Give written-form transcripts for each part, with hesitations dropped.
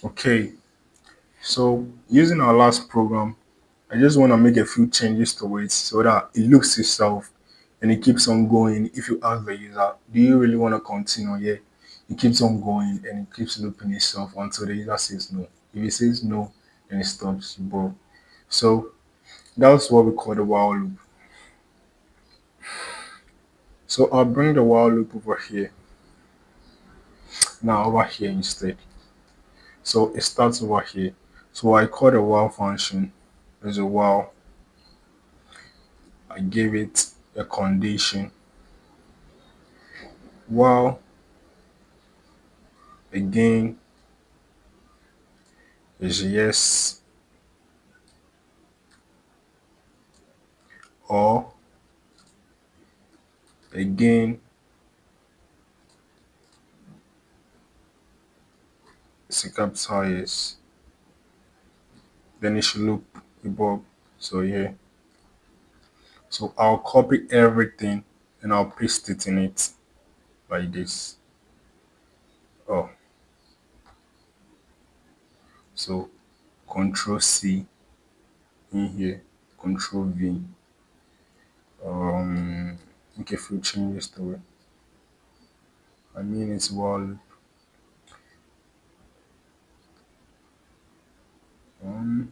Okay, so using our last program, I just want to make a few changes to it so that it looks itself and it keeps on going. If you ask the user, do you really want to continue? Yeah, it keeps on going and it keeps looping itself until the user says no. If it says no, then it stops, bro. So that's what we call the while loop. So I'll bring the while loop over here. Now over here instead. So it starts over here. So I call the while function as a while. I give it a condition. While again is yes or again is a capital yes. Then it should loop above. So yeah. So I'll copy everything and I'll paste it in it like this. Oh, so Control C in here, Control V. Make a few changes to it. I mean it's wall. Um,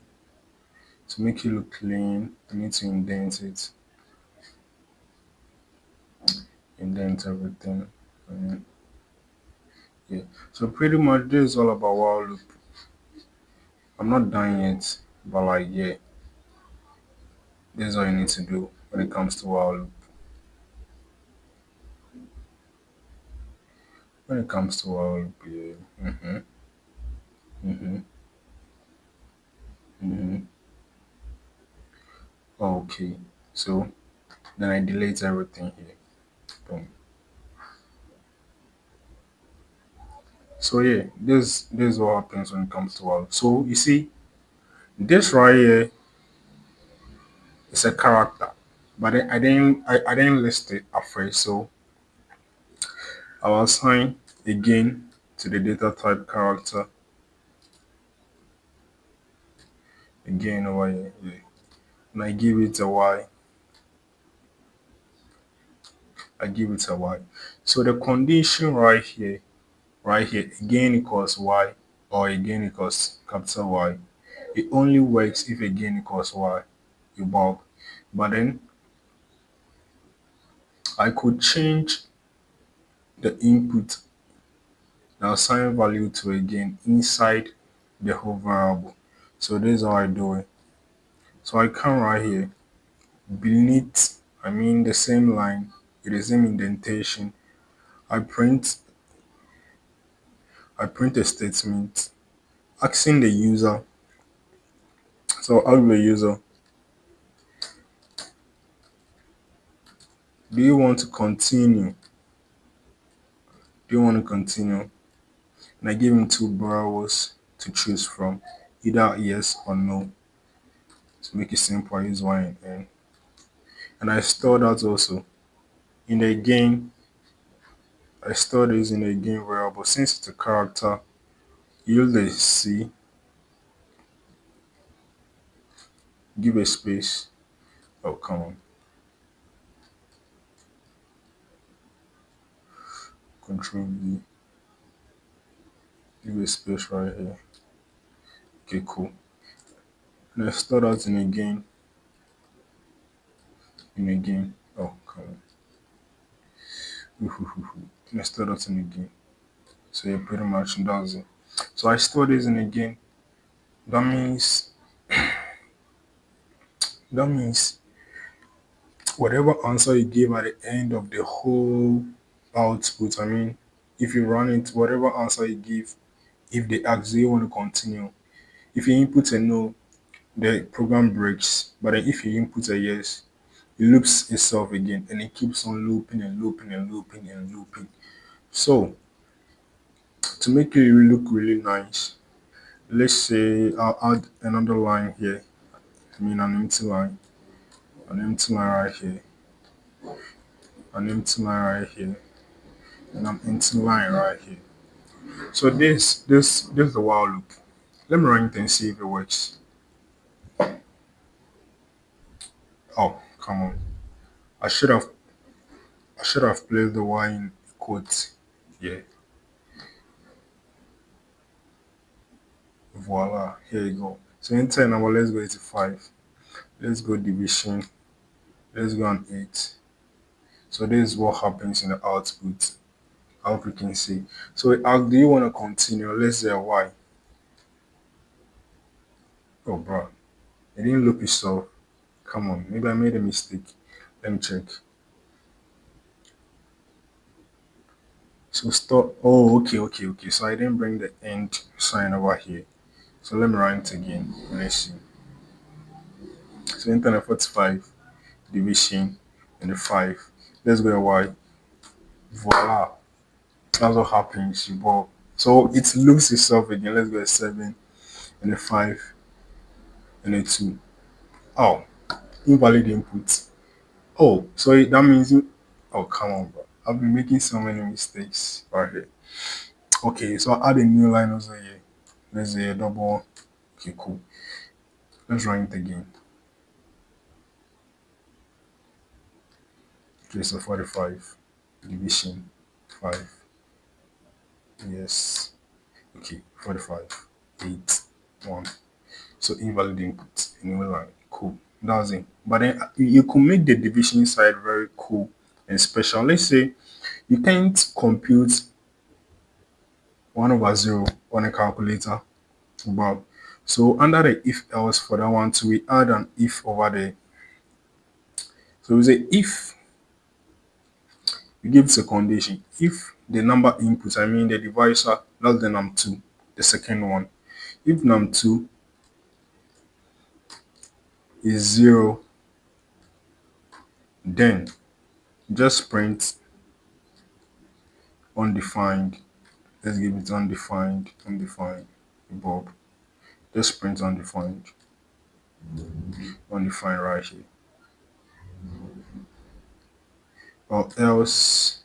to make it look clean, I need to indent everything. Um, yeah. So pretty much this is all about while loop. I'm not done yet, but like yeah, this is all you need to do when it comes to while loop. When it comes to while loop, yeah. Mm-hmm. Mm-hmm. Okay. So then I delete everything here. Boom. So yeah, this is what happens when it comes to while loop. So you see, this right here is a character, but I didn't list it at first. So I'll assign again to the data type character again over here. Yeah. And I give it a y. I give it a y. So the condition right here, again equals y or again equals capital Y. It only works if again equals y, above. But then I could change the input, the assigned value to again inside the whole variable. So this is how I do it. So I come right here beneath, I mean the same line with the same indentation. I print I print a statement asking the user. So I'll ask the user, do you want to continue? Do you want to continue? And I give him two variables to choose from, either yes or no. To make it simple, I use y and n. And I store that also in the again. I store this in the again variable. Since it's a character, use the C, give a space. Oh, come on. Control V, give a space right here. Okay, cool. And I store that in again. Oh, come on. And I store that in again. So yeah, pretty much does it. So I store this in again. That means that means whatever answer you give at the end of the whole output, I mean, if you run it, whatever answer you give, if they ask, do you want to continue? If you input a no, the program breaks. But then if you input a yes, it loops itself again and it keeps on looping and looping and looping and looping. So to make it look really nice, let's say I'll add another line here. I mean an empty line right here, an empty line right here, and an empty line right here. So this is the while loop. Let me run it and see if it works. Oh, come on. I should have I should have placed the while in quotes. Yeah. Voila. Here you go. So in 10 now let's go to 5. Let's go division. Let's go on 8. So this is what happens in the output. I hope you can see. So it asks, do you want to continue? Let's say why. Oh bro. It didn't loop itself. Come on. Maybe I made a mistake. Let me check. So stop. Oh, okay. So I didn't bring the end sign over here. So let me run it again. Let's see. So internet 45 division and the 5. Let's go to y. Voila. That's what happens. But so it looks itself again. Let's go to 7 and the 5 and the 2. Oh, invalid input. Oh, so that means you. Oh, come on, bro. I've been making so many mistakes right here. Okay, so I'll add a new line also here. Let's say a double. Okay, cool. Let's run it again. Okay, so 45 division 5. Yes. Okay, 45 8 1. So invalid input. Anyway, line. Cool. That's it. But then you could make the division side very cool and special. Let's say you can't compute 1 over 0 on a calculator. But so under the if else for that one too, we add an if over there. So we say if you give this a condition, if the number input, I mean the divisor, that's the num2, the second one. If num2 is 0, then just print undefined. Let's give it undefined above. Just print undefined right here. Or else,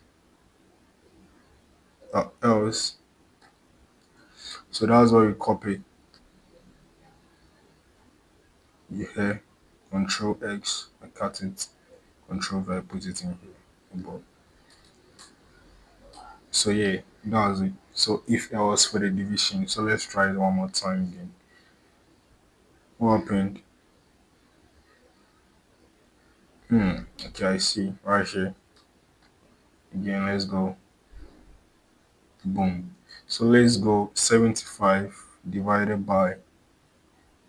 so that's why we copy here, Control X, I cut it, Control V, put it in here. Above. So yeah, that's it. So if else for the division, so let's try it one more time again. What happened? Okay, I see right here. Again, let's go. Boom. So let's go 75 divided by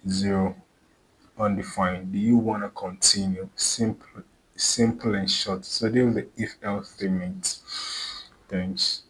0 undefined. Do you want to continue? Simple and short. So this is the if else statement. Thanks.